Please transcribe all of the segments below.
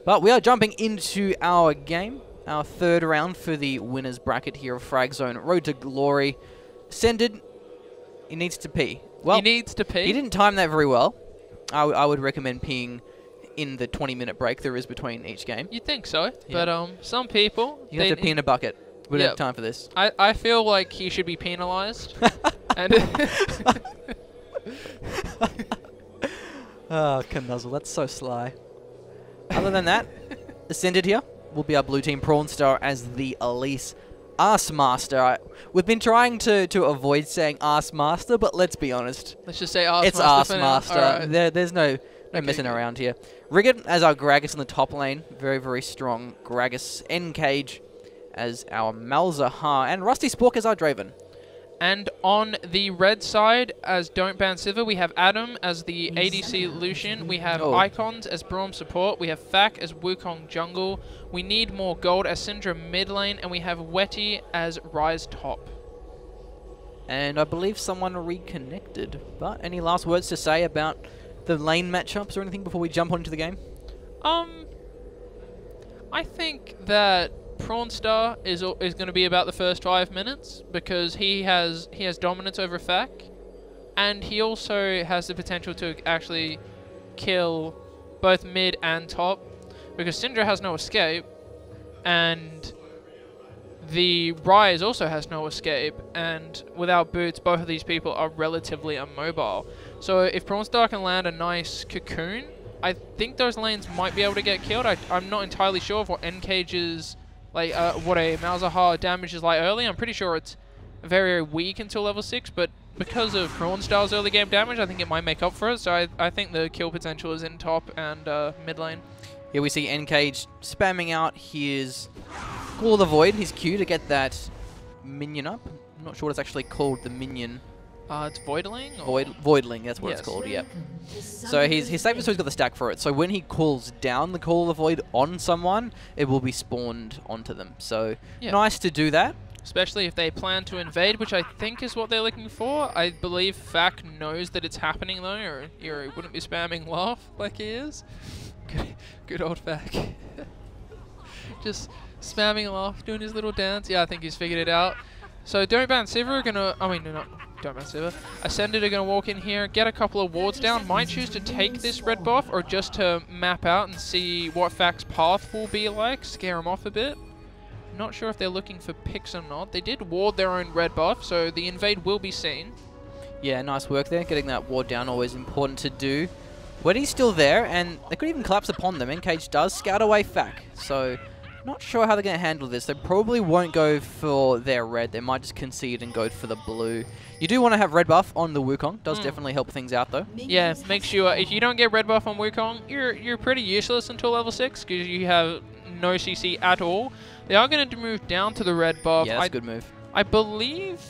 But we are jumping into our game, our third round for the winners bracket here of Fragzone Road to Glory. Sended, he needs to pee. Well, he needs to pee? He didn't time that very well. I would recommend peeing in the 20-minute break there is between each game. You'd think so, Yeah. but some people... You have to pee in a bucket. We don't have time for this. I feel like he should be penalised. And oh, Cunuzzle, that's so sly. Other than that, Ascended here will be our blue team Prawn Star as the Elise Ass Master. We've been trying to avoid saying Ass Master, but let's be honest. Let's just say Ass Master. It's Ass Master. Right. There's no messing around here. Rigid as our Gragas in the top lane. Very, very strong Gragas. N-Cage as our Malzahar. And Rusty Spork as our Draven. And on the red side, as Don't Ban Sivir, we have Adam as the ADC Lucian. We have Icons as Braum support. We have Fak as Wukong jungle. We need more gold as Syndra mid lane. And we have Wetty as Ryze top. And I believe someone reconnected. But any last words to say about the lane matchups or anything before we jump onto the game? I think that Prawn Star is going to be about the first 5 minutes because he has dominance over Fak, and he also has the potential to actually kill both mid and top because Syndra has no escape, and the Ryze also has no escape, and without boots, both of these people are relatively immobile. So if Prawn Star can land a nice cocoon, I think those lanes might be able to get killed. I'm not entirely sure of what N-Cage's, like, what a Malzahar damage is like early. I'm pretty sure it's very, very weak until level 6, but because of Prawn Star's early game damage, I think it might make up for it. So I think the kill potential is in top and mid lane. Here we see N-Cage spamming out his Call of the Void, his Q, to get that minion up. I'm not sure what it's actually called, the minion. It's Voidling? Voidling, that's what it's called, yep. So he's safe, so he's got the stack for it. So when he calls down the Call of the Void on someone, it will be spawned onto them. So nice to do that. Especially if they plan to invade, which I think is what they're looking for. I believe Fak knows that it's happening though, or he wouldn't be spamming laugh like he is. Good old Fak. Just spamming laugh, doing his little dance. Yeah, I think he's figured it out. So Don't Ban Sivir are gonna, Don't Ban Sivir. Ascended are gonna walk in here, get a couple of wards down, might choose to take this red buff or just to map out and see what Fak's path will be like, scare him off a bit. Not sure if they're looking for picks or not. They did ward their own red buff, so the invade will be seen. Yeah, nice work there. Getting that ward down, always important to do. Wetty's still there, and they could even collapse upon them. N-Cage does scout away Fak, so not sure how they're going to handle this. They probably won't go for their red. They might just concede and go for the blue. You do want to have red buff on the Wukong. Does definitely help things out, though. Yeah, make sure if you don't get red buff on Wukong, you're pretty useless until level 6 because you have no CC at all. They are going to move down to the red buff. Yeah, that's a good move. I believe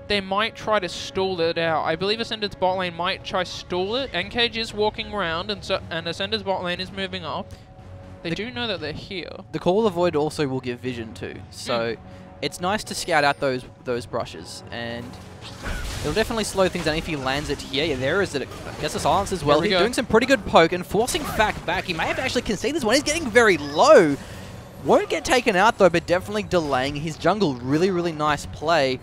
they might try to stall it out. I believe Ascended's bot lane might try stall it. N-Cage is walking around, and Ascended's bot lane is moving up. They do know that they're here. The Call of the Void also will give vision too, so it's nice to scout out those brushes, and it'll definitely slow things down if he lands it here. Yeah, there is it. I guess a silence as well. He's doing some pretty good poke and forcing Fak back. He may have actually conceded this one. He's getting very low. Won't get taken out though, but definitely delaying his jungle. Really, really nice play,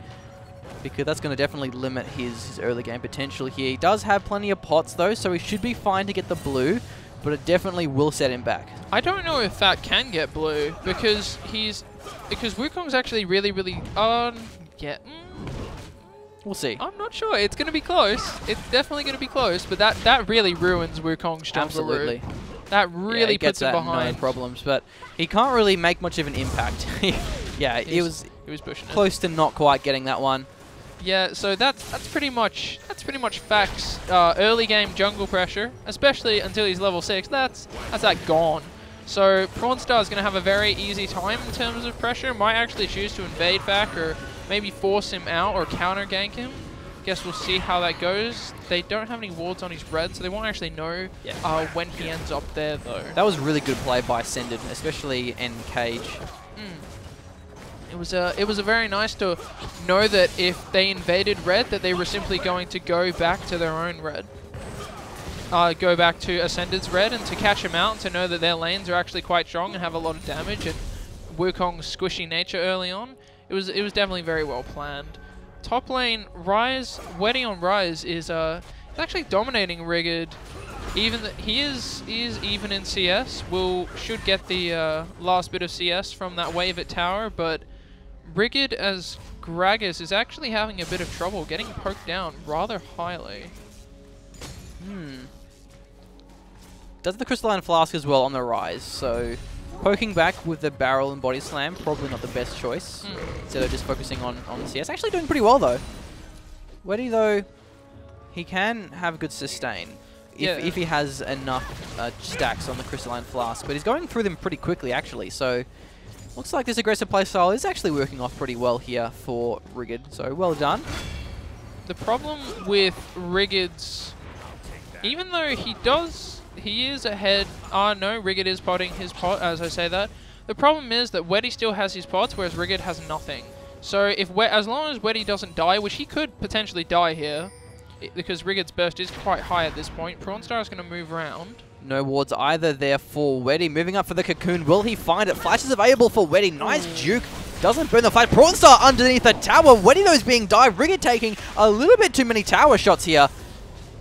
because that's going to definitely limit his early game potential here. He does have plenty of pots though, so he should be fine to get the blue, but it definitely will set him back. I don't know if Fak can get blue because Wukong's actually really, really We'll see. I'm not sure. It's going to be close. It's definitely going to be close, but that really ruins Wukong's jungle. Absolutely. Route. That really puts him behind. No problems, but he can't really make much of an impact. Yeah, he was pushing close to not quite getting that one. Yeah, so that's pretty much Fak's early game jungle pressure, especially until he's level 6. That's that gone. So Prawn Star is going to have a very easy time in terms of pressure. Might actually choose to invade Fak or maybe force him out or counter gank him. Guess we'll see how that goes. They don't have any wards on his red, so they won't actually know when he ends up there, though. That was really good play by Ascended, especially N-Cage. It was a very nice to know that if they invaded red, that they were simply going to go back to their own red. go back to Ascended's red and to catch him out and to know that their lanes are actually quite strong and have a lot of damage and Wukong's squishy nature early on. It was definitely very well planned. Top lane, Ryze, Weddy on Ryze is actually dominating Rigid. Even he is even in CS. Should get the last bit of CS from that wave at tower, but Rigid as Gragas is actually having a bit of trouble getting poked down rather highly. Does the Crystalline Flask as well on the Ryze, so poking back with the barrel and body slam, probably not the best choice. Instead of just focusing on the CS. Actually doing pretty well though. Weddy though, he can have good sustain if he has enough stacks on the Crystalline Flask, but he's going through them pretty quickly actually, so looks like this aggressive playstyle is actually working off pretty well here for Rigid, so well done. The problem with Rigid's, even though he is ahead. No, Rigid is potting his pot as I say that. The problem is that Weddy still has his pots, whereas Rigid has nothing. So as long as Weddy doesn't die, which he could potentially die here, because Rigid's burst is quite high at this point, Prawnstar is going to move around. No wards either there for Weddy. Moving up for the Cocoon. Will he find it? Flash is available for Weddy. Nice juke. Doesn't burn the fight. Prawnstar underneath the tower. Weddy though is being dived. Rigid taking a little bit too many tower shots here.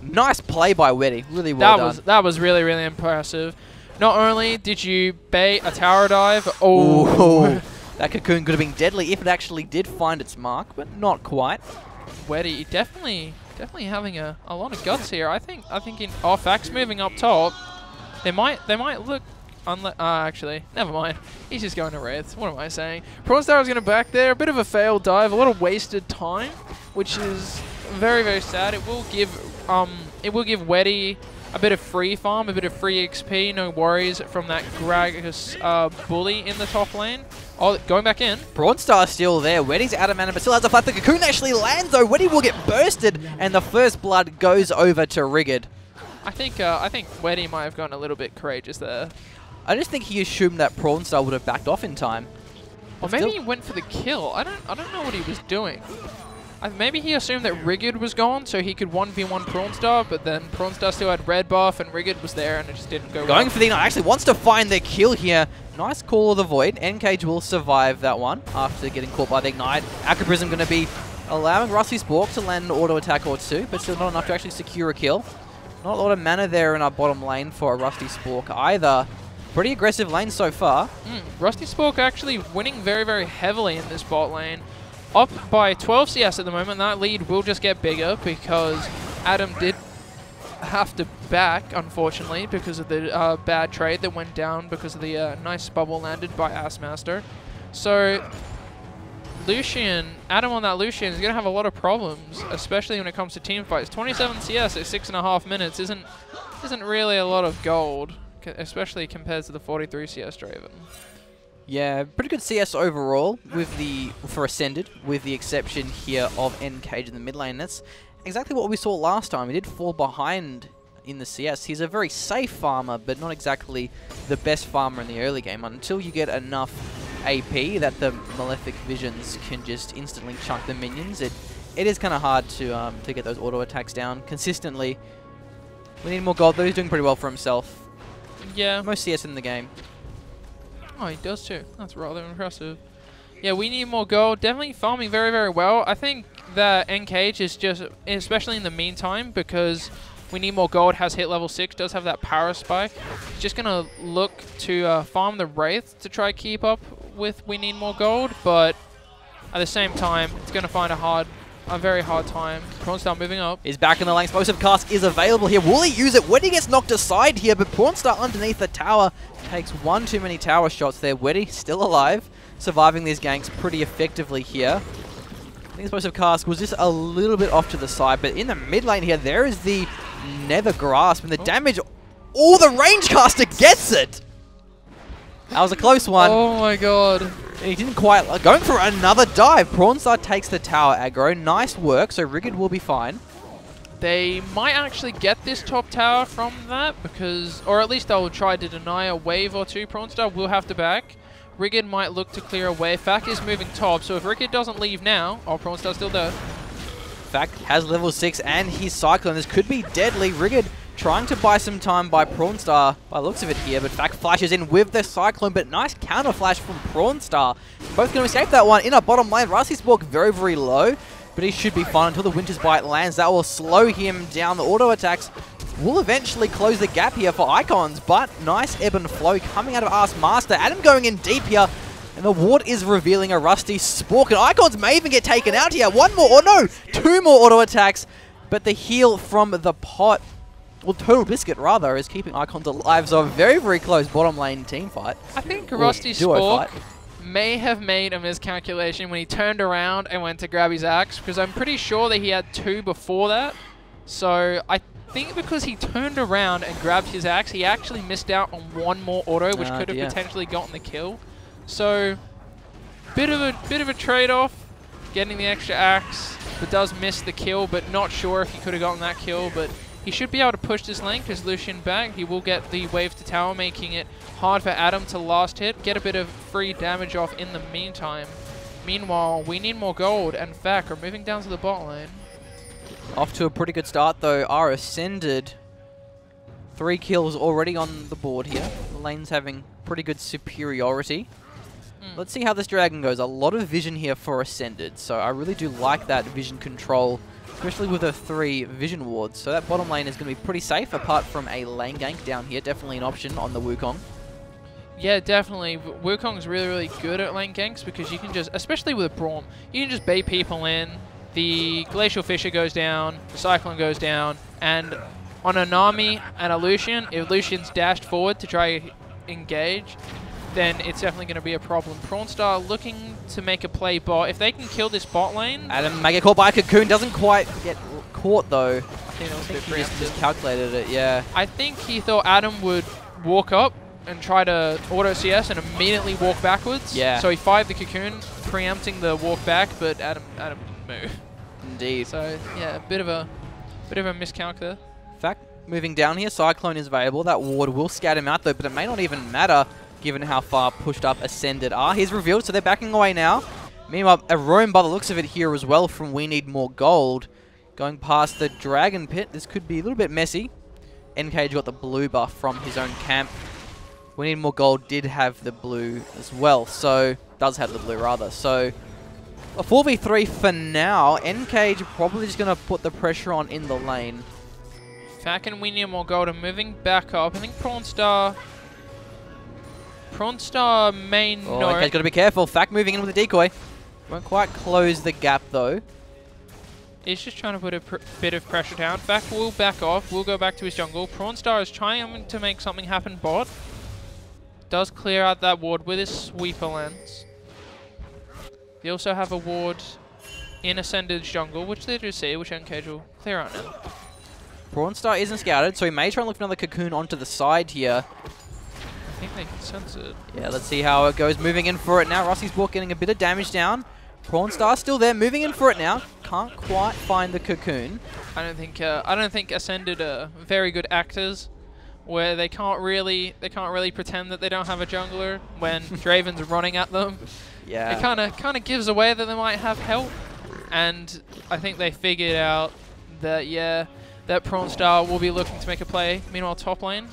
Nice play by Weddy. Really well done. That was really, really impressive. Not only did you bait a tower dive, that Cocoon could have been deadly if it actually did find its mark, but not quite. Weddy definitely having a lot of guts here. I think in Fax moving up top, they might look actually, never mind. He's just going to Wraiths. What am I saying? Prawnstar is going to back there. A bit of a failed dive, a lot of wasted time, which is very, very sad. It will give Weddy a bit of free farm, a bit of free XP, no worries from that Gragas bully in the top lane. Oh, going back in. Prawnstar still there. Weddy's out of mana, but still has a fight. The Cocoon actually lands though. Weddy will get bursted, and the first blood goes over to Rigid. I think Weddy might have gone a little bit courageous there. I just think he assumed that Prawnstar would have backed off in time. Or maybe he went for the kill. I don't know what he was doing. Maybe he assumed that Rigid was gone, so he could 1v1 Prawnstar, but then Prawnstar still had red buff, and Rigid was there, and it just didn't go Going for the Ignite. Actually wants to find the kill here. Nice call of the Void. N-Cage will survive that one after getting caught by the Ignite. Acrobrism going to be allowing Rusty Spork to land an auto attack or two, but still not enough to actually secure a kill. Not a lot of mana there in our bottom lane for a Rusty Spork either. Pretty aggressive lane so far. Rusty Spork actually winning very, very heavily in this bot lane. Up by 12 CS at the moment. That lead will just get bigger because Adam did have to back, unfortunately, because of the bad trade that went down because of the nice bubble landed by Assmaster. So Adam on that Lucian is going to have a lot of problems, especially when it comes to team fights. 27 CS at 6.5 minutes isn't really a lot of gold, especially compared to the 43 CS Draven. Yeah, pretty good CS overall for Ascended, with the exception here of N-Cage in the mid lane. That's exactly what we saw last time. He did fall behind in the CS. He's a very safe farmer, but not exactly the best farmer in the early game. Until you get enough AP that the Malefic Visions can just instantly chunk the minions, it is kind of hard to get those auto attacks down consistently. We need more gold, though. He's doing pretty well for himself. Yeah. Most CS in the game. Oh, he does too. That's rather impressive. Yeah, we need more gold. Definitely farming very, very well. I think that N-Cage is just, especially in the meantime, because we need more gold, has hit level 6, does have that power spike. Just going to look to farm the Wraith to try keep up with we need more gold, but at the same time, it's going to find a very hard time. Prawnstar moving up. Is back in the lane. Explosive Cask is available here. Will he use it? Weddy gets knocked aside here, but Prawnstar underneath the tower takes one too many tower shots there. Weddy still alive, surviving these ganks pretty effectively here. I think Explosive Cask was just a little bit off to the side, but in the mid lane here, there is the Nether Grasp, and the damage, the range caster gets it! That was a close one. Oh my god. He didn't quite, going for another dive. Prawnstar takes the tower aggro. Nice work, so Rigid will be fine. They might actually get this top tower from that, because, or at least they'll try to deny a wave or two. Prawnstar will have to back. Rigid might look to clear a wave. Fak is moving top, so if Rigid doesn't leave now, Prawnstar's still there. Fak has level 6 and he's cycling. This could be deadly. Rigid trying to buy some time by Prawnstar by the looks of it here, but Fact flashes in with the Cyclone, but nice counter flash from Prawnstar. Both going to escape that one in our bottom lane. Rusty's Spork very, very low, but he should be fine until the Winter's Bite lands. That will slow him down. The auto attacks will eventually close the gap here for Icons, but nice ebb and flow coming out of Ask Master. Adam going in deep here, and the ward is revealing a Rusty Spork, and Icons may even get taken out here. One more, or no, two more auto attacks, but the heal from the pot, well, Total Biscuit rather, is keeping Icons alive. So a very, very close bottom lane team fight. I think Rusty Spork may have made a miscalculation when he turned around and went to grab his axe, because I'm pretty sure that he had two before that. So I think because he turned around and grabbed his axe, he actually missed out on one more auto, which could have potentially gotten the kill. So bit of a trade-off, getting the extra axe, but does miss the kill, but not sure if he could have gotten that kill. But he should be able to push this lane because Lucian back. He will get the wave to tower, making it hard for Adam to last hit, get a bit of free damage off in the meantime. Meanwhile, we need more gold, and Fac are moving down to the bot lane. Off to a pretty good start though, are Ascended. 3 kills already on the board here. The lane's having pretty good superiority. Let's see how this dragon goes. A lot of vision here for Ascended, so I really do like that vision control, especially with the 3 vision wards. So that bottom lane is going to be pretty safe, apart from a lane gank down here. Definitely an option on the Wukong. Yeah, definitely. Wukong's really, really good at lane ganks because you can just, especially with Braum, you can just bait people in. The Glacial Fissure goes down, the Cyclone goes down, and on a Nami and a Lucian, if Lucian's dashed forward to try engage, then it's definitely going to be a problem. Prawnstar looking to make a play bot. If they can kill this bot lane... Adam may get caught by a Cocoon. Doesn't quite get caught, though. I think that was a bit he just miscalculated it, yeah. I think he thought Adam would walk up and try to auto CS and immediately walk backwards. Yeah. So he fired the Cocoon, preempting the walk back, but Adam didn't move. Indeed. So yeah, a bit of a miscalc there. Fact, moving down here, Cyclone is available. That ward will scat him out though, but it may not even matter given how far pushed up Ascended are. He's revealed, so they're backing away now. Meanwhile, a roam by the looks of it here as well from We Need More Gold. Going past the Dragon Pit, this could be a little bit messy. NKage got the blue buff from his own camp. We Need More Gold did have the blue as well, so does have the blue rather. So a 4v3 for now. NKage probably just going to put the pressure on in the lane. Fac and We Need More Gold are moving back up. I think Prawnstar may not. NKage's got to be careful. Fac moving in with a decoy. Won't quite close the gap though. He's just trying to put a bit of pressure down. Fac will back off. Will go back to his jungle. Prawnstar is trying to make something happen bot. Does clear out that ward with his sweeper lens. They also have a ward in Ascended's jungle, which they do see, which NKage will clear out now. Prawnstar isn't scouted, so he may try and look for another Cocoon onto the side here. I think they can sense it. Yeah, let's see how it goes. Moving in for it now. Rusty's Spork getting a bit of damage down. Prawnstar still there, moving in for it now. Can't quite find the Cocoon. I don't think Ascended are very good actors, where they can't really pretend that they don't have a jungler when Draven's running at them. Yeah. It kind of gives away that they might have help, and I think they figured out that that Prawnstar will be looking to make a play. Meanwhile, top lane,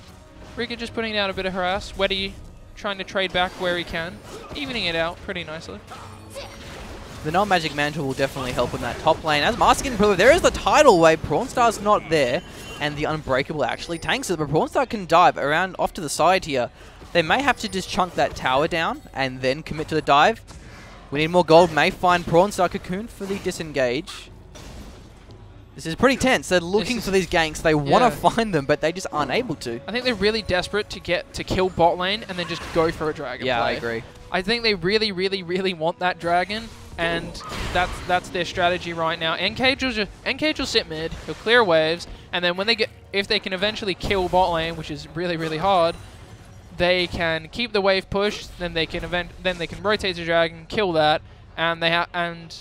Rika just putting down a bit of harass. Weddy trying to trade back where he can, evening it out pretty nicely. The non-magic mantle will definitely help in that top lane. As Master getting improved, there is the tidal wave. Prawnstar's not there, and the Unbreakable actually tanks it, but Prawnstar can dive around off to the side here. They may have to just chunk that tower down and then commit to the dive. We Need More Gold may find Prawnstar Cocoon for the disengage. This is pretty tense. They're looking for these ganks. They want to find them, but they just aren't able to. I think they're really desperate to kill bot lane and then just go for a dragon play. I agree. I think they really, really, really want that dragon, and that's their strategy right now. NKage will sit mid, he'll clear waves, and then when if they can eventually kill bot lane, which is really, really hard, they can keep the wave push. Then they can rotate the dragon, kill that, and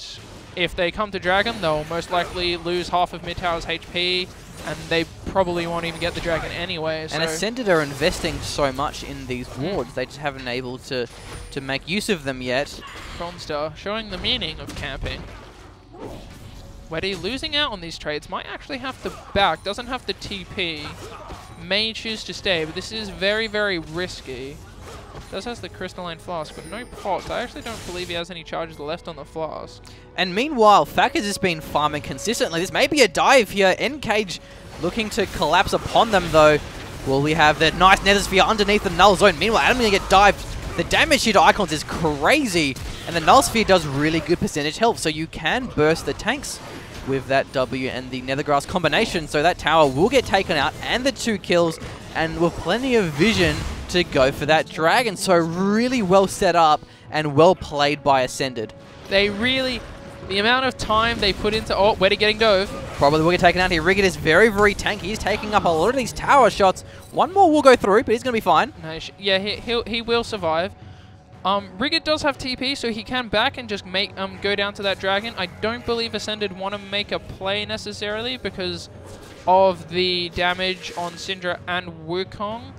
if they come to dragon, they'll most likely lose half of mid tower's HP, and they probably won't even get the dragon anyway. And Ascended are investing so much in these wards, they just haven't been able to make use of them yet. Prawnstar showing the meaning of camping. Weddy losing out on these trades, might actually have to back, doesn't have the TP, may choose to stay, but this is very, very risky. Does has the crystalline flask, but no pots. I actually don't believe he has any charges left on the flask. And meanwhile, Fak has just been farming consistently. This may be a dive here. N-Cage looking to collapse upon them, though. Will we have that nice Nether Sphere underneath the Null Zone? Meanwhile, Adam going to get dived. The damage here to Icons is crazy, and the Null Sphere does really good percentage help, so you can burst the tanks with that W and the Nethergrass combination, so that tower will get taken out, and the 2 kills, and with plenty of vision to go for that dragon. So really well set up and well played by Ascended. They really, the amount of time they put into, oh, Weddy getting dove. Probably will get taken out here. Rigid is very, very tanky. He's taking up a lot of these tower shots. One more will go through, but he's going to be fine. No, yeah, he will survive. Rigid does have TP, so he can back and just make go down to that dragon. I don't believe Ascended want to make a play necessarily because of the damage on Syndra and Wukong.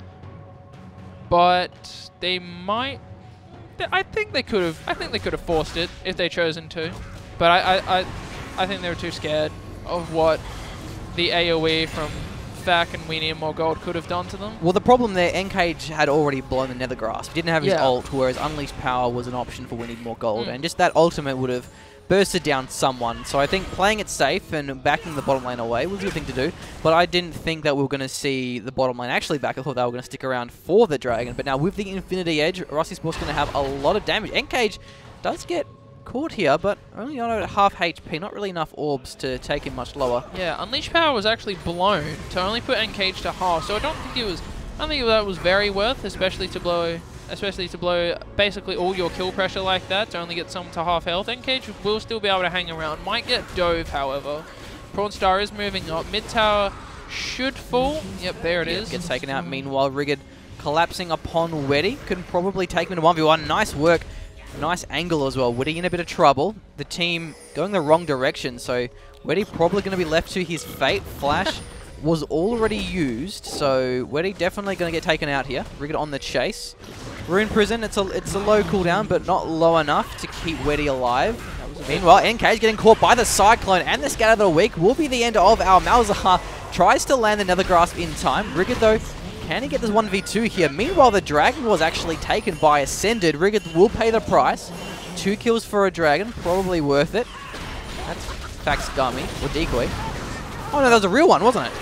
But they might. I think they could have forced it if they chosen to. But I think they were too scared of what the AoE from Fak and We Need More Gold could have done to them. Well, the problem there, N-Cage had already blown the Nether Grasp. He didn't have his ult, whereas Unleashed Power was an option for We Need More Gold. And just that ultimate would have bursted down someone. So I think playing it safe and backing the bottom lane away was a good thing to do. But I didn't think that we were going to see the bottom lane actually back. I thought they were going to stick around for the dragon. But now with the Infinity Edge, Rusty Sport's going to have a lot of damage. N-Cage does get caught here, but only on half HP. Not really enough orbs to take him much lower. Yeah, Unleashed Power was actually blown to only put N-Cage to half. So I don't think that was very worth, especially to blow basically all your kill pressure like that to only get some to half health. N-Cage will still be able to hang around. Might get dove, however. Prawn Star is moving up. Mid tower should fall. Yep, there it is. Gets taken out. Meanwhile, Rigid collapsing upon Weddy. Can probably take him into 1v1. Nice work. Nice angle as well. Weddy in a bit of trouble. The team going the wrong direction, so Weddy probably going to be left to his fate. Flash was already used, so Weddy definitely going to get taken out here. Rigid on the chase. Rune Prison, it's a low cooldown, but not low enough to keep Weddy alive. Meanwhile, N-Cage getting caught by the Cyclone, and the Scatter of the Week will be the end of our Malzahar. Tries to land the Nether Grasp in time. Rigid, though, can he get this 1v2 here? Meanwhile, the Dragon was actually taken by Ascended. Rigid will pay the price. 2 kills for a Dragon, probably worth it. That's Fak's dummy, or decoy. Oh no, that was a real one, wasn't it?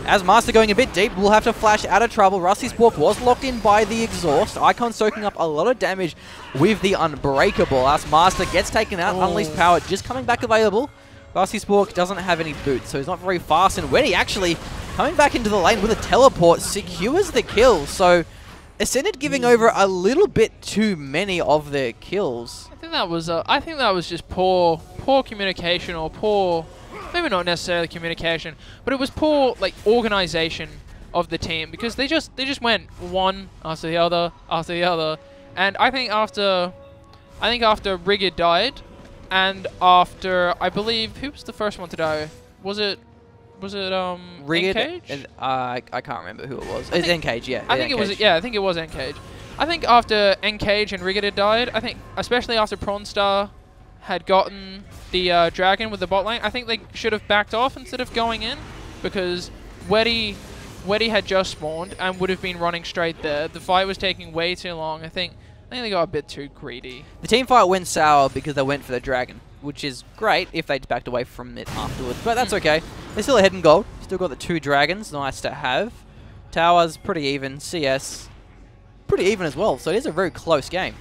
As Master going a bit deep, we'll have to flash out of trouble. Rusty Spork was locked in by the exhaust. Icon soaking up a lot of damage with the Unbreakable. As Master gets taken out, Unleashed Power just coming back available. Rusty Spork doesn't have any boots, so he's not very fast. And Weddy actually coming back into the lane with a teleport secures the kill. So Ascended giving over a little bit too many of their kills. I think that was just poor communication, or poor, maybe not necessarily communication, but it was poor organization of the team, because they just went one after the other after the other. And I think after Rigid died, and after, I believe, who was the first one to die? Was it Rigid? N-Cage? I can't remember who it was. It's N-Cage, yeah. I think it was. Yeah, I think it was N-Cage. I think after N-Cage and Rigid had died, I think especially after Prawn Star had gotten the dragon with the bot lane, I think they should have backed off instead of going in, because Weddy had just spawned and would have been running straight there. The fight was taking way too long. I think they got a bit too greedy. The team fight went sour because they went for the dragon, which is great if they'd backed away from it afterwards, but that's okay. They're still ahead in gold. Still got the 2 dragons, nice to have. Towers, pretty even. CS, pretty even as well, so it is a very close game.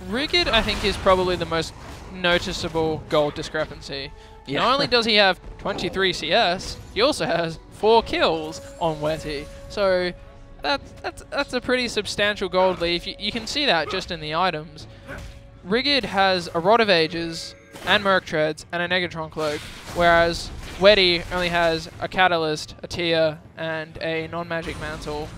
Rigid, I think, is probably the most noticeable gold discrepancy. Yeah. Not only does he have 23 CS, he also has 4 kills on Weddy. So that's a pretty substantial gold lead. You can see that just in the items. Rigid has a Rod of Ages and Merc Treads and a Negatron Cloak, whereas Weddy only has a Catalyst, a Tear, and a non-magic Mantle.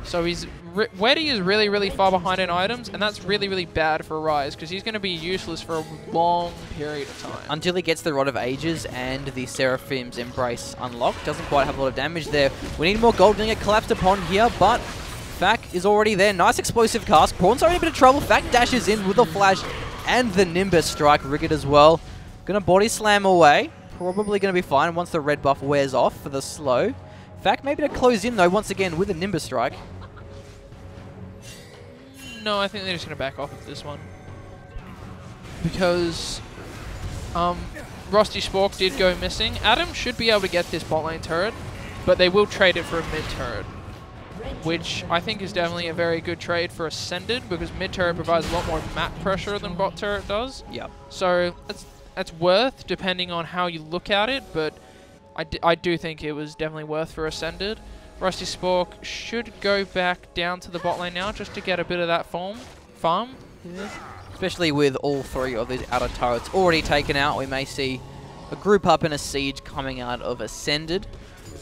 So Weddy is really, really far behind in items, and that's really, really bad for Rise, because he's going to be useless for a long period of time. Until he gets the Rod of Ages and the Seraphim's Embrace unlocked. Doesn't quite have a lot of damage there. We need more gold. Going to get collapsed upon here, but Fak is already there. Nice explosive cast. Prawn's already in a bit of trouble. Fak dashes in with the flash and the Nimbus strike. Rigid as well. Going to body slam away. probably going to be fine once the red buff wears off for the slow. Fact, maybe to close in though, once again with a Nimbus Strike. No, I think they're just going to back off of this one. Because Rusty Spork did go missing. Adam should be able to get this bot lane turret, but they will trade it for a mid turret, which I think is definitely a very good trade for Ascended, because mid turret provides a lot more map pressure than bot turret does. Yep. So that's worth, depending on how you look at it, but I do think it was definitely worth for Ascended. Rusty Spork should go back down to the bot lane now just to get a bit of that farm. Yeah. Especially with all three of these outer turrets already taken out, we may see a group up and a siege coming out of Ascended.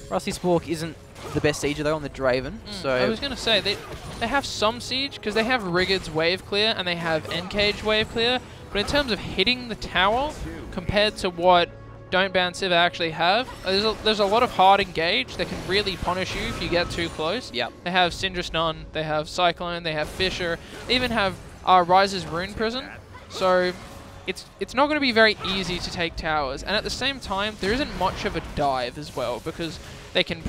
Rusty Spork isn't the best sieger though on the Draven. So I was going to say, they have some siege because they have Rigid's wave clear and they have N-Cage wave clear, but in terms of hitting the tower compared to what Don't Ban Sivir actually have, there's a lot of hard engage that can really punish you if you get too close. Yep. They have Syndra Stun, they have Cyclone, they have Fissure, they even have Rise's Rune Prison. So it's not going to be very easy to take towers, and at the same time there isn't much of a dive as well, because they can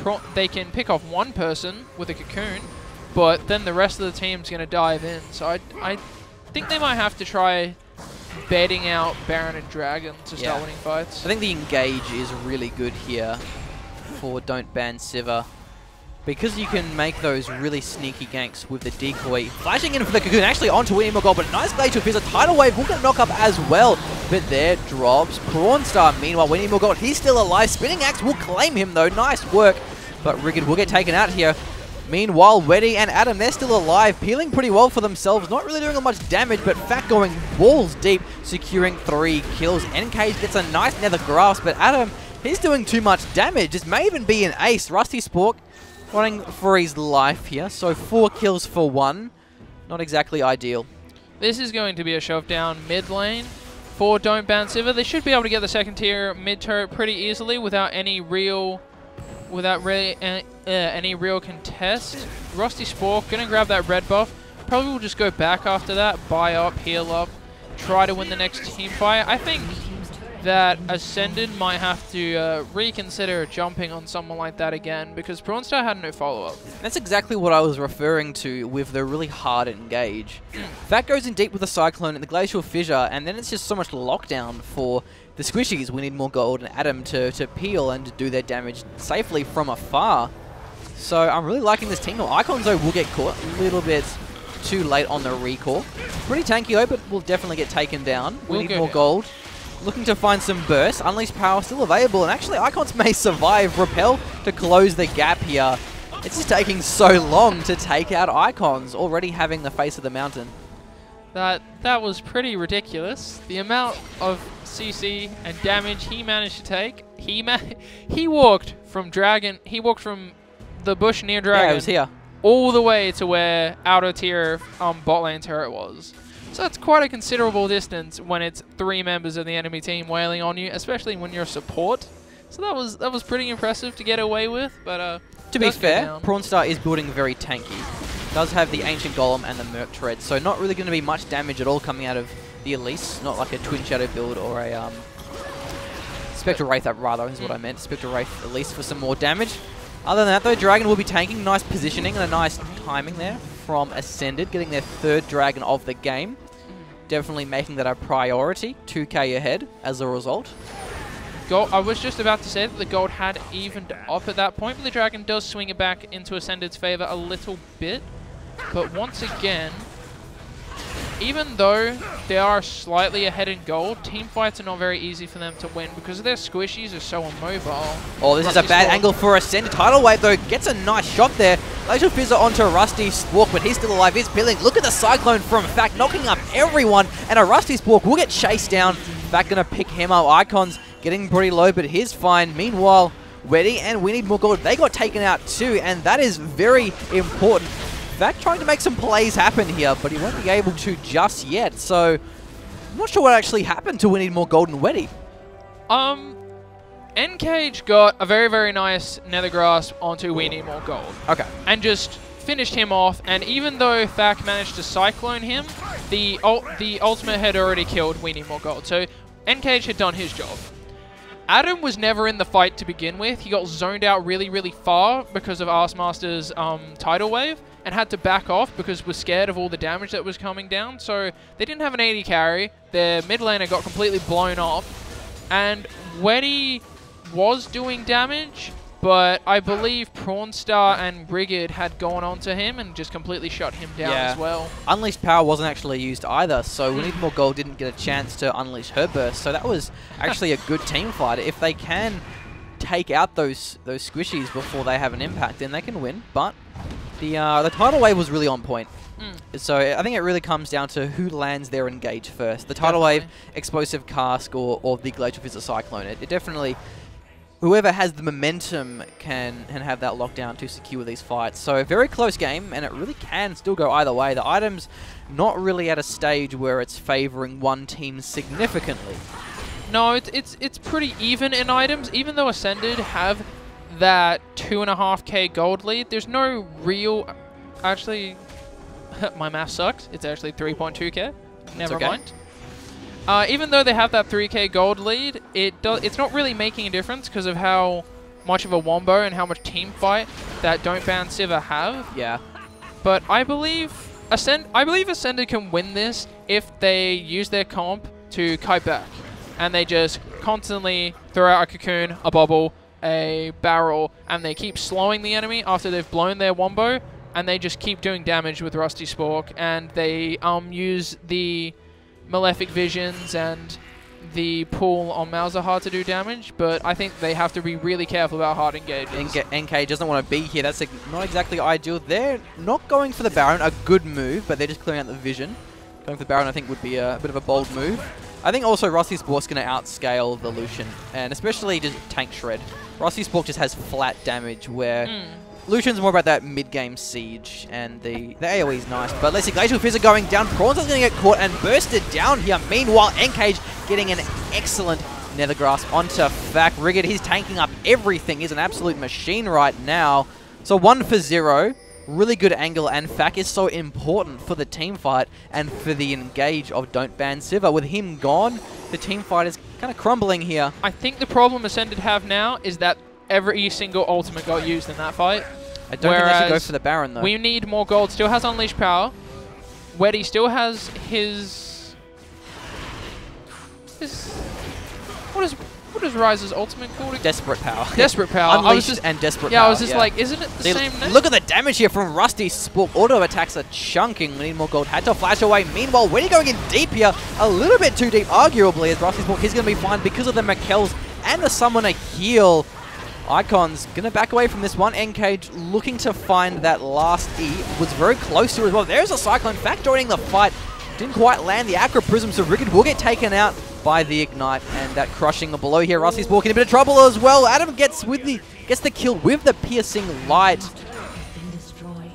pick off one person with a cocoon, but then the rest of the team's going to dive in. So I think they might have to try baiting out Baron and Dragon to start winning fights. I think the engage is really good here for Don't Ban Sivir, because you can make those really sneaky ganks with the decoy. Flashing in for the cocoon, actually onto Winnie Gold, but a nice Glacial Fizz. A Tidal Wave will get knock up as well, but there drops Prawn Star. Meanwhile, Winnie Gold, he's still alive. Spinning Axe will claim him though, nice work, but Rigid will get taken out here. Meanwhile, Weddy and Adam, they're still alive, peeling pretty well for themselves, not really doing much damage, but Fact going balls deep, securing 3 kills. N-Cage gets a nice Nether Grasp, but Adam, he's doing too much damage. This may even be an ace. Rusty Spork running for his life here, so 4 kills for 1. Not exactly ideal. This is going to be a shove down mid lane for Don't Ban Sivir. They should be able to get the second tier mid turret pretty easily without any real contest. Rusty Spork gonna grab that red buff. Probably will just go back after that, buy up, heal up, try to win the next team fight. I think that Ascended might have to reconsider jumping on someone like that again, because Prawnstar had no follow-up. That's exactly what I was referring to with the really hard engage. That goes in deep with the Cyclone and the Glacial Fissure, and then it's just so much lockdown for the squishies. We need more gold and Adam to peel and to do their damage safely from afar. So I'm really liking this team. Icons though will get caught a little bit too late on the recall. Pretty tanky though, but will definitely get taken down. We need more gold. Looking to find some burst. Unleashed Power still available, and actually Icons may survive. Repel to close the gap here. It's just taking so long to take out Icons, already having the face of the mountain. That was pretty ridiculous. The amount of CC and damage he managed to take. He walked from the bush near Dragon. Yeah, it was here. All the way to where outer tier bot lane turret was. So that's quite a considerable distance when it's 3 members of the enemy team wailing on you, especially when you're support. So that was pretty impressive to get away with. But to be fair, Prawnstar is building very tanky. Does have the Ancient Golem and the Merc Tread, so not really going to be much damage at all coming out of the Elise. Not like a Twin Shadow build or a Spectral Wraith, rather, is what I meant. Spectral Wraith Elise for some more damage. Other than that, though, Dragon will be tanking. Nice positioning and a nice timing there from Ascended, getting their 3rd Dragon of the game. Definitely making that a priority. 2k ahead as a result. Gold, I was just about to say that the gold had evened up at that point, but the Dragon does swing it back into Ascended's favor a little bit. But once again, even though they are slightly ahead in gold, team fights are not very easy for them to win because their squishies are so immobile. Oh, this is a bad angle for Ascended. Tidal Wave, though, gets a nice shot there. Glacial Fizzer onto Rusty Spork, but he's still alive. He's peeling. Look at the Cyclone from Fact, knocking up everyone. And a Rusty Spork will get chased down. Fact going to pick him up. Icons getting pretty low, but he's fine. Meanwhile, Weddy and We Need More Gold, they got taken out too, and that is very important. Fact trying to make some plays happen here, but he won't be able to just yet. So, I'm not sure what actually happened to We Need More Gold and Weddy. N-Cage got a very, very nice Nether Grasp onto We Need More Gold. Okay. And just finished him off, and even though Fact managed to Cyclone him, the ultimate had already killed We Need More Gold. So, N-Cage had done his job. Adam was never in the fight to begin with. He got zoned out really, really far because of Arsemaster's tidal wave and had to back off because was scared of all the damage that was coming down. So they didn't have an AD carry. Their mid laner got completely blown off. And Weddy was doing damage, but I believe Prawnstar and Rigid had gone onto him and just completely shut him down as well. Unleashed Power wasn't actually used either, so We Need More Gold didn't get a chance to unleash her burst. So that was actually a good team fight. If they can take out those squishies before they have an impact, then they can win. But the tidal wave was really on point. So I think it really comes down to who lands their engage first. The tidal wave, explosive cask, or the glacial fizz cyclone. It definitely. Whoever has the momentum can have that lockdown to secure these fights. So a very close game, and it really can still go either way. The item's not really at a stage where it's favoring one team significantly. No, it's pretty even in items. Even though Ascended have that 2.5k gold lead, there's no real... Actually, my math sucks. It's actually 3.2k. Never mind. Even though they have that 3k gold lead, it's not really making a difference because of how much of a wombo and how much team fight that Don't Ban Sivir have. Yeah. But I believe Ascended can win this if they use their comp to kite back. And they just constantly throw out a cocoon, a bubble, a barrel, and they keep slowing the enemy after they've blown their wombo, and they just keep doing damage with Rusty Spork, and they use the Malefic Visions and the pull on Malzahar to do damage, but I think they have to be really careful about hard engages. NK doesn't want to be here. That's not exactly ideal. They're not going for the Baron, a good move, but they're just clearing out the vision. Going for the Baron, I think, would be a bit of a bold move. I think also Rusty Spork's going to outscale the Lucian, and especially just tank shred. Rusty Spork just has flat damage where... Lucian's more about that mid-game siege, and the AoE is nice. But let's see, Glacial Fizz are going down. Prawns is going to get caught and bursted down here. Meanwhile, Encage getting an excellent Nether Grasp onto Fack. Rigid, he's tanking up everything. He's an absolute machine right now. So 1 for 0. Really good angle, and Fack is so important for the team fight and for the engage of Don't Ban Sivir. With him gone, the team fight is kind of crumbling here. I think the problem Ascended have now is that every single ultimate got used in that fight. I don't think they should go for the Baron, though. We Need More Gold still has Unleashed Power. Weddy still has his... What is Ryze's ultimate called? Desperate Power. Desperate Power. Unleashed and Desperate Power. Yeah, I was just like, isn't it the same name? Look at the damage here from Rusty Spork. Auto attacks are chunking. We Need More Gold. Had to flash away. Meanwhile, Weddy going in deep here. A little bit too deep, arguably, as Rusty Spork is going to be fine because of the McKells and the Summoner heal. Icon's going to back away from this one. Encage looking to find that last E. Was very close to it as well. There's a Cyclone. Fack joining the fight. Didn't quite land the Acro Prism, so Rigid will get taken out by the Ignite, and that crushing below here. Rusty's walking in a bit of trouble as well. Adam gets the kill with the Piercing Light.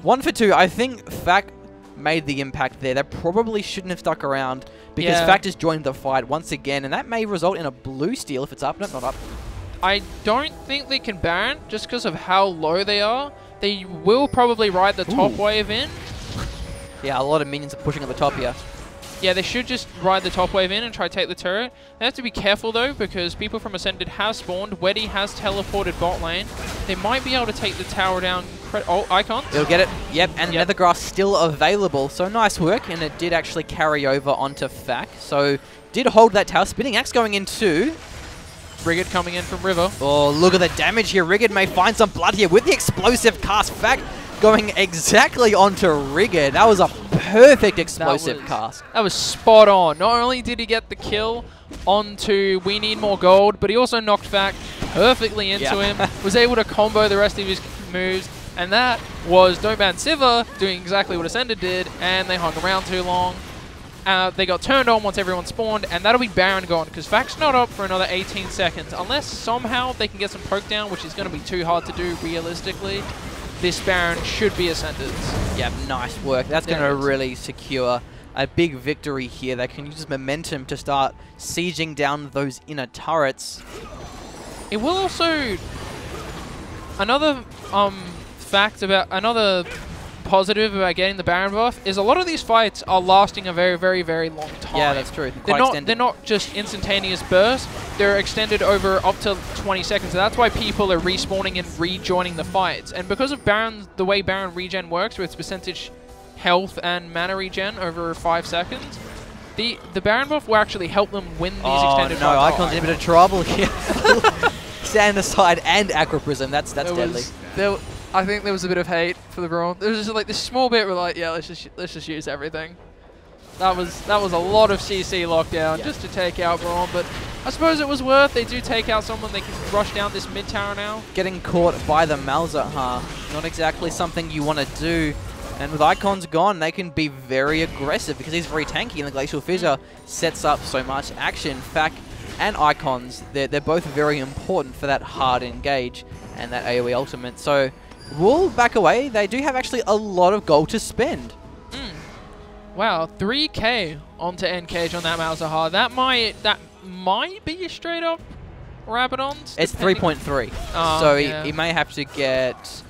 1 for 2. I think Fack made the impact there. They probably shouldn't have stuck around because Fack just joined the fight once again, and that may result in a blue steal if it's up. No, not up. I don't think they can Baron just because of how low they are. They will probably ride the top wave in. Yeah, a lot of minions are pushing at the top here. Yeah, they should just ride the top wave in and try to take the turret. They have to be careful, though, because people from Ascended have spawned. Weddy has teleported bot lane. They might be able to take the tower down. Oh, Icon. They'll get it. Yep, and Nethergrass still available. So nice work, and it did actually carry over onto Fack. So did hold that tower. Spinning Axe going in too. Rigid coming in from River. Oh, look at the damage here. Rigid may find some blood here with the explosive cast. Fack going exactly onto Rigid. That was a perfect explosive cast. That was spot on. Not only did he get the kill onto We Need More Gold, but he also knocked Fack perfectly into him. Was able to combo the rest of his moves. And that was Don't Ban Sivir doing exactly what Ascended did, and they hung around too long. They got turned on once everyone spawned, and that'll be Baron gone, because Fack's not up for another 18 seconds. Unless somehow they can get some poke down, which is going to be too hard to do realistically, this Baron should be Ascended's. Yeah, nice work. That's going to really secure a big victory here. They can use momentum to start sieging down those inner turrets. It will also... Another fact about... Another positive about getting the Baron buff is a lot of these fights are lasting a very, very, very long time. Yeah, that's true. They're not just instantaneous bursts. They're extended over up to 20 seconds. So that's why people are respawning and rejoining the fights. And because of Baron, the way Baron regen works with percentage health and mana regen over 5 seconds, the Baron buff will actually help them win these extended fights. Oh, no, Icon's in a bit of trouble here. Stand aside and Aqua Prism. That's deadly. I think there was a bit of hate for the Brawn. There was just like this small bit where like, yeah, let's just use everything. That was a lot of CC lockdown just to take out Brawn, but I suppose it was worth. They do take out someone. They can rush down this mid tower now. Getting caught by the Malzahar, not exactly something you want to do. And with Icons gone, they can be very aggressive because he's very tanky, and the Glacial Fissure sets up so much action. Fac and Icons, they're both very important for that hard engage and that AoE ultimate. So we'll back away. They do have actually a lot of gold to spend. Wow, 3k onto N-Cage on that Malzahar. That might be a straight up Rabadon. It's 3.3. So he may have to get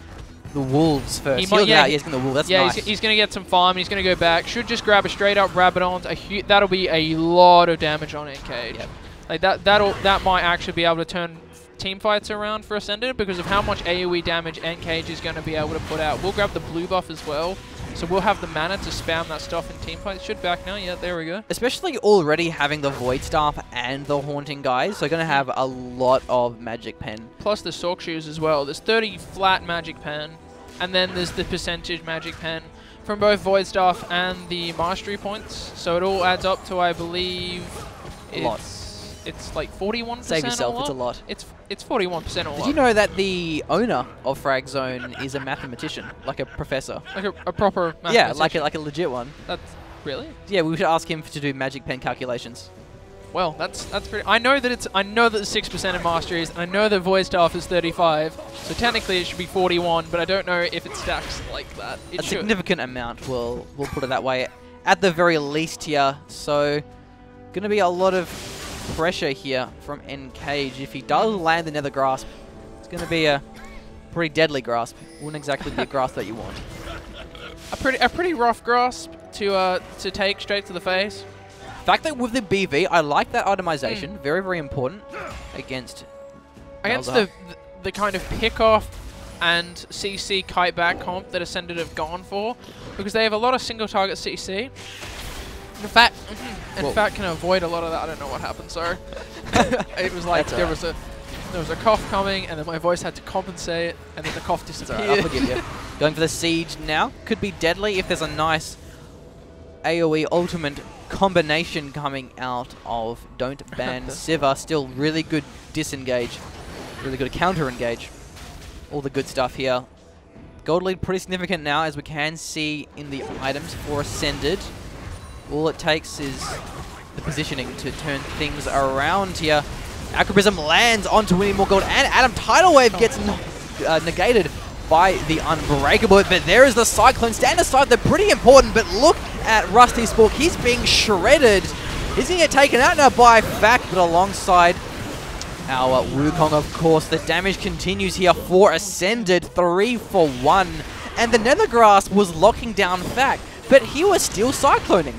the Wolves first. He's getting the Wolves. That's nice. He's going to get some farm. He's going to go back. Should just grab a straight up Rabadon. That'll be a lot of damage on N-Cage. Yep. Like that might actually be able to turn team fights around for Ascended because of how much AoE damage N-Cage is going to be able to put out. We'll grab the blue buff as well. So we'll have the mana to spam that stuff in team fights. Should back now. Yeah, there we go. Especially already having the Void Staff and the Haunting guys. So going to have a lot of Magic Pen. Plus the Sork Shoes as well. There's 30 flat Magic Pen. And then there's the percentage Magic Pen from both Void Staff and the Mastery points. So it all adds up to, I believe, it's like 41%. Save yourself, it's a lot. It's 41% all. Did you know that the owner of Fragzone is a mathematician, like a professor? Like a proper mathematician? Yeah, like a legit one. That's really? Yeah, we should ask him to do Magic Pen calculations. Well, that's pretty. I know that it's 6% in Masteries, and I know that Void Staff is 35. So technically it should be 41, but I don't know if it stacks like that. A significant amount. We'll put it that way. At the very least here. So going to be a lot of pressure here from N-Cage. If he does land the Nether Grasp, it's going to be a pretty deadly grasp. Wouldn't exactly be a grasp that you want. A pretty rough grasp to take straight to the face. The fact that with the BV, I like that itemization. Very, very important against the kind of pick off and CC kite back comp that Ascended have gone for, because they have a lot of single target CC. In fact, can avoid a lot of that. I don't know what happened. Sorry, it was like there was a cough coming, and then my voice had to compensate, and then the cough disappeared. I'll forgive you. Going for the siege now could be deadly if there's a nice AoE ultimate combination coming out of Don't Ban Sivir. Still really good disengage, really good counter engage. All the good stuff here. Gold lead pretty significant now, as we can see in the items for Ascended. All it takes is the positioning to turn things around here. Aqua Prism lands onto winning more gold, and Adam Tidal Wave gets negated by the Unbreakable. But there is the Cyclone. Stand aside, they're pretty important, but look at Rusty Spork. He's being shredded. He's going to get taken out now by Fact, but alongside our Wukong, of course. The damage continues here for Ascended, 3 for 1. And the Nether Grasp was locking down Fact, but he was still cycloning.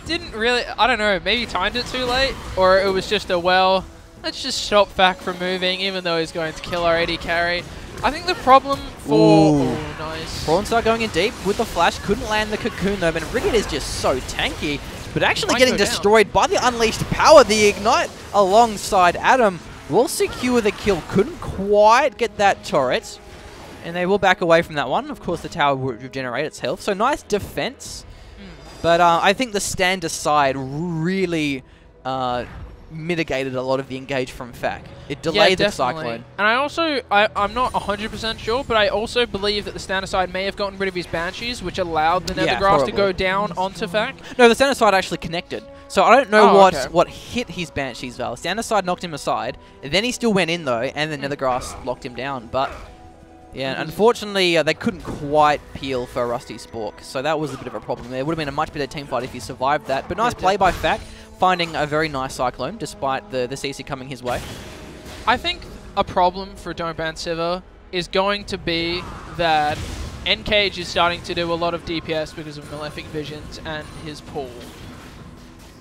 Didn't really, I don't know, maybe timed it too late, or it was just let's just stop Fact from moving, even though he's going to kill our AD carry. I think the problem for... Ooh. Oh, nice. Prawn Star going in deep with the flash. Couldn't land the cocoon though, but Rigid is just so tanky. But actually getting destroyed by the Unleashed Power. The Ignite alongside Adam will secure the kill. Couldn't quite get that turret. And they will back away from that one. Of course, the tower will regenerate its health. So nice defense. But I think the stand aside really mitigated a lot of the engage from Fac. It delayed the Cyclone. And I'm not 100% sure, but I also believe that the stand aside may have gotten rid of his Banshees, which allowed the Nether Grass to go down onto Fac. No, the stand aside actually connected. So I don't know what hit his Banshees valve. Stand aside knocked him aside, and then he still went in though, and the Nether Grass locked him down. But yeah, unfortunately, they couldn't quite peel for Rusty Spork, so that was a bit of a problem there. It would have been a much better team fight if he survived that. But nice play by Fac, finding a very nice Cyclone, despite the CC coming his way. I think a problem for Don't Ban Sivir is going to be that N-Cage is starting to do a lot of DPS because of Malefic Visions and his pull.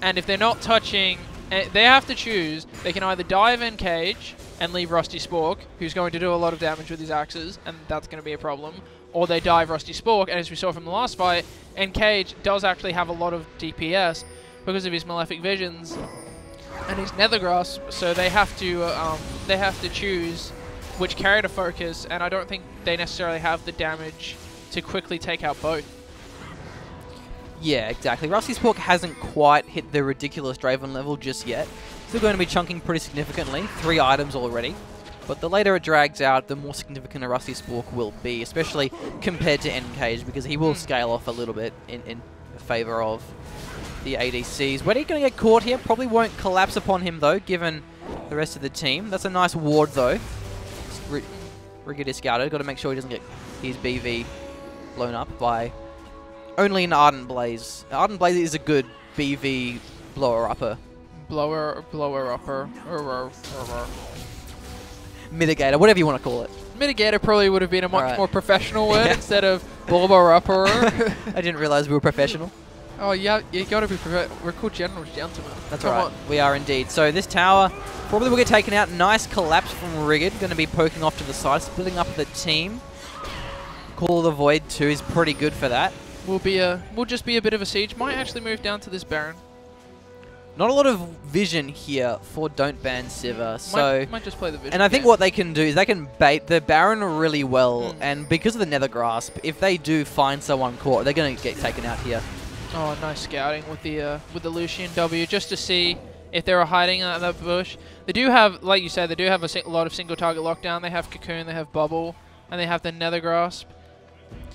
And if they're not touching, they have to choose. They can either dive N-Cage and leave Rusty Spork, who's going to do a lot of damage with his axes, and that's going to be a problem. Or they dive Rusty Spork, and as we saw from the last fight, N-Cage does actually have a lot of DPS because of his Malefic Visions and his Nether Grasp, so they have to choose which carry to focus, and I don't think they necessarily have the damage to quickly take out both. Yeah, exactly. Rusty Spork hasn't quite hit the ridiculous Draven level just yet. Still going to be chunking pretty significantly. 3 items already. But the later it drags out, the more significant a Rusty Spork will be, especially compared to N-Cage, because he will scale off a little bit in favour of the ADCs. Weddy going to get caught here. Probably won't collapse upon him, though, given the rest of the team. That's a nice ward, though. Rigid is scouted. Got to make sure he doesn't get his BV blown up by only an Ardent Blaze. Ardent Blaze is a good BV blower-upper. Blower-upper. Mitigator, whatever you want to call it. Mitigator probably would have been a much more professional word instead of blower-upper. I didn't realize we were professional. Oh, yeah, you got to be professional. We're called Generals-Gentlemen. That's right. We are indeed. So this tower probably will get taken out. Nice collapse from Rigid. Going to be poking off to the side, splitting up the team. Call of the Void 2 is pretty good for that. Will just be a bit of a siege. Might actually move down to this Baron. Not a lot of vision here for Don't Ban Sivir, so might just play the vision. And I think what they can do is they can bait the Baron really well, and because of the Nether Grasp, if they do find someone caught, they're going to get taken out here. Oh, nice scouting with the Lucian W, just to see if they're hiding in that bush. They do have, like you said, they do have a lot of single target lockdown. They have Cocoon, they have Bubble, and they have the Nether Grasp.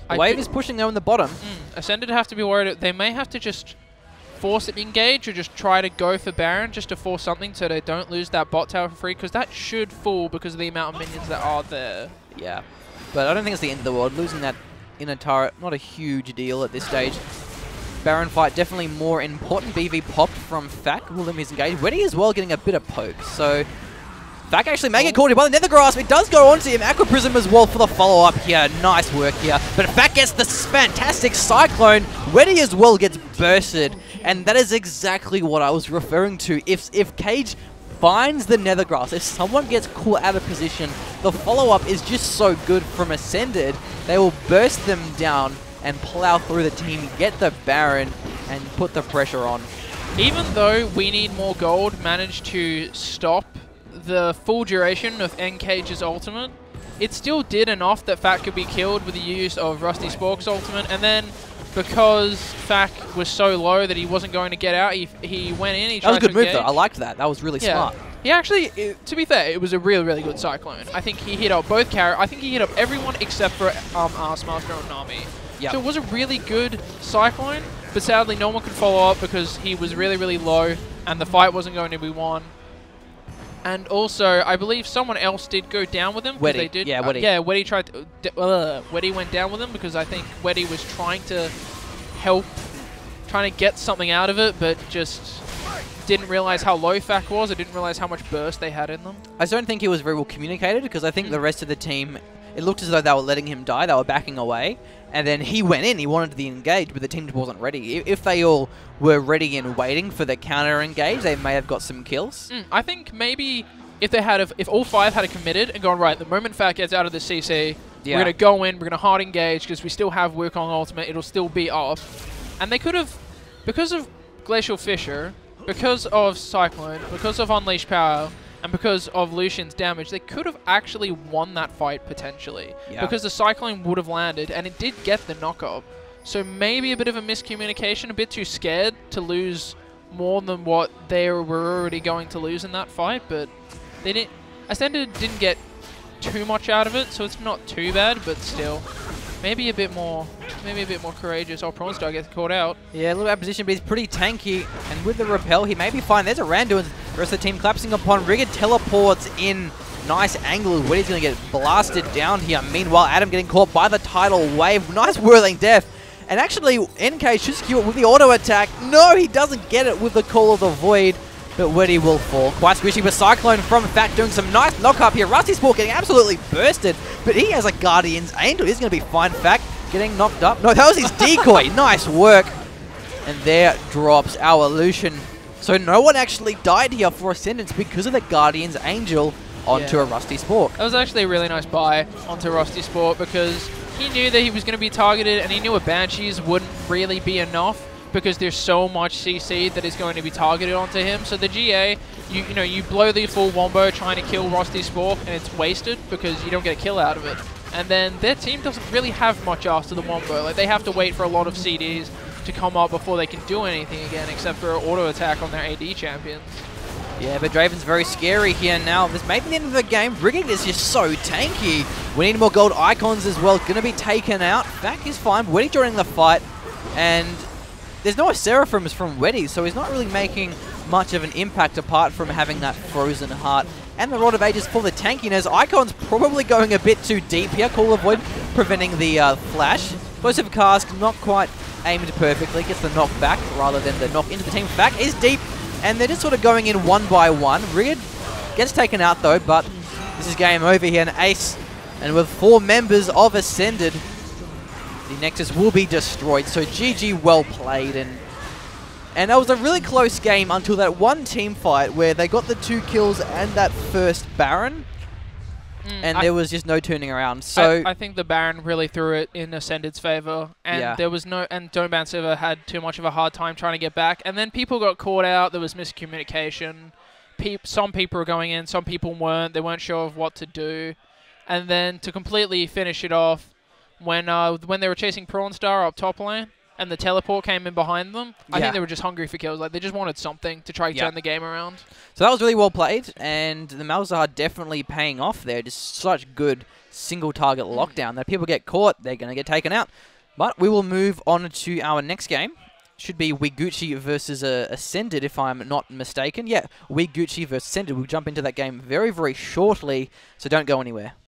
The wave is pushing there in the bottom. Ascended have to be worried. They may have to just force it engage or just try to go for Baron just to force something so they don't lose that bot tower for free, because that should fall because of the amount of minions that are there. Yeah, but I don't think it's the end of the world. Losing that inner turret, not a huge deal at this stage. Baron fight definitely more important. BV popped from Fak. Will limit his engage. Weddy as well getting a bit of poke. So Fak actually may get caught by the Nether Grasp. It does go onto him. Aqua Prism as well for the follow-up here. Nice work here. But Fak gets the fantastic Cyclone. Weddy as well gets bursted. And that is exactly what I was referring to. If Cage finds the Nether Grasp, if someone gets caught out of position, the follow-up is just so good from Ascended. They will burst them down and plow through the team, get the Baron, and put the pressure on. Even though we need more gold, managed to stop the full duration of N-Cage's ultimate, it still did enough that Fak could be killed with the use of Rusty Spork's ultimate, and then because Fak was so low that he wasn't going to get out, he went in, he tried to engage. That was a good move though, I liked that. That was really smart. He actually, to be fair, it was a really, really good Cyclone. I think he hit up both I think he hit up everyone except for Smaster and Nami. Yep. So it was a really good Cyclone, but sadly no one could follow up because he was really, really low and the fight wasn't going to be won. And also, I believe someone else did go down with him. Weddy. They did. Yeah, Weddy. Weddy tried to... Weddy went down with him because I think Weddy was trying to help, trying to get something out of it, but just didn't realize how low Fak was. I didn't realize how much burst they had in them. I don't think he was very well communicated because I think the rest of the team, it looked as though they were letting him die. They were backing away. And then he went in. He wanted to engage, but the team just wasn't ready. If they all were ready and waiting for the counter engage, they may have got some kills. I think maybe if all 5 had committed and gone, right, the moment Fak gets out of the CC, we're going to go in, we're going to hard engage because we still have Wukong ultimate, it'll still be off. And they could have, because of Glacial Fissure, because of Cyclone, because of Unleashed Power, and because of Lucian's damage, they could have actually won that fight potentially. Yeah. Because the Cyclone would have landed, and it did get the knock-up. So maybe a bit of a miscommunication, a bit too scared to lose more than what they were already going to lose in that fight, but they didn't. Ascended didn't get too much out of it, so it's not too bad, but still. Maybe a bit more courageous. Oh, Prawnstar gets caught out. Yeah, a little out of position, but he's pretty tanky. And with the repel, he may be fine. There's a Randuin. The rest of the team collapsing upon. Rigid teleports in. Nice angle. Weddy's going to get blasted down here. Meanwhile, Adam getting caught by the tidal wave. Nice whirling death. And actually, NK should secure it with the auto attack. No, he doesn't get it with the Call of the Void. But Weddy will fall. Quite squishy, but Cyclone from Fat doing some nice knock-up here. Rusty Spork getting absolutely bursted, but he has a Guardian's Angel. He's going to be fine. Fat getting knocked up. No, that was his decoy. Nice work. And there drops our Lucian. So no one actually died here for Ascendance because of the Guardian's Angel onto a Rusty Spork. That was actually a really nice buy onto Rusty Spork because he knew that he was going to be targeted, and he knew a Banshees wouldn't really be enough because there's so much CC that is going to be targeted onto him. So the GA, you know, you blow the full wombo trying to kill Rusty Spork, and it's wasted because you don't get a kill out of it. And then their team doesn't really have much after the wombo. Like, they have to wait for a lot of CDs to come up before they can do anything again, except for an auto attack on their AD champions. Yeah, but Draven's very scary here now. This may be the end of the game. Rigging is just so tanky. We need more gold icons as well. Going to be taken out. Fack is fine. Weddy joining the fight. And there's no Seraphims from Weddy, so he's not really making much of an impact apart from having that frozen heart. And the Rod of Ages for the tankiness. Icon's probably going a bit too deep here. Call of Void preventing the flash. Explosive Cask not quite aimed perfectly. Gets the knock back rather than the knock into the team. Fack is deep. And they're just sort of going in one by one. Rigid gets taken out though, but this is game over here. An ace. And with 4 members of Ascended, the Nexus will be destroyed. So GG, well played. And that was a really close game until that one team fight where they got the 2 kills and that first Baron. And there was just no turning around. So I think the Baron really threw it in Ascended's favor, and there was no. And Don't Ban Sivir had too much of a hard time trying to get back, and then people got caught out. There was miscommunication. Some people were going in, some people weren't. They weren't sure of what to do, and then to completely finish it off, when they were chasing Prawn Star up top lane, and the teleport came in behind them, I think they were just hungry for kills. Like, they just wanted something to try to turn the game around. So that was really well played, and the Malzahar definitely paying off there. Just such good single target lockdown that people get caught, they're going to get taken out. But we will move on to our next game. Should be Wiguchi versus Ascended, if I'm not mistaken. Yeah, Wiguchi versus Ascended. We'll jump into that game very, very shortly, so don't go anywhere.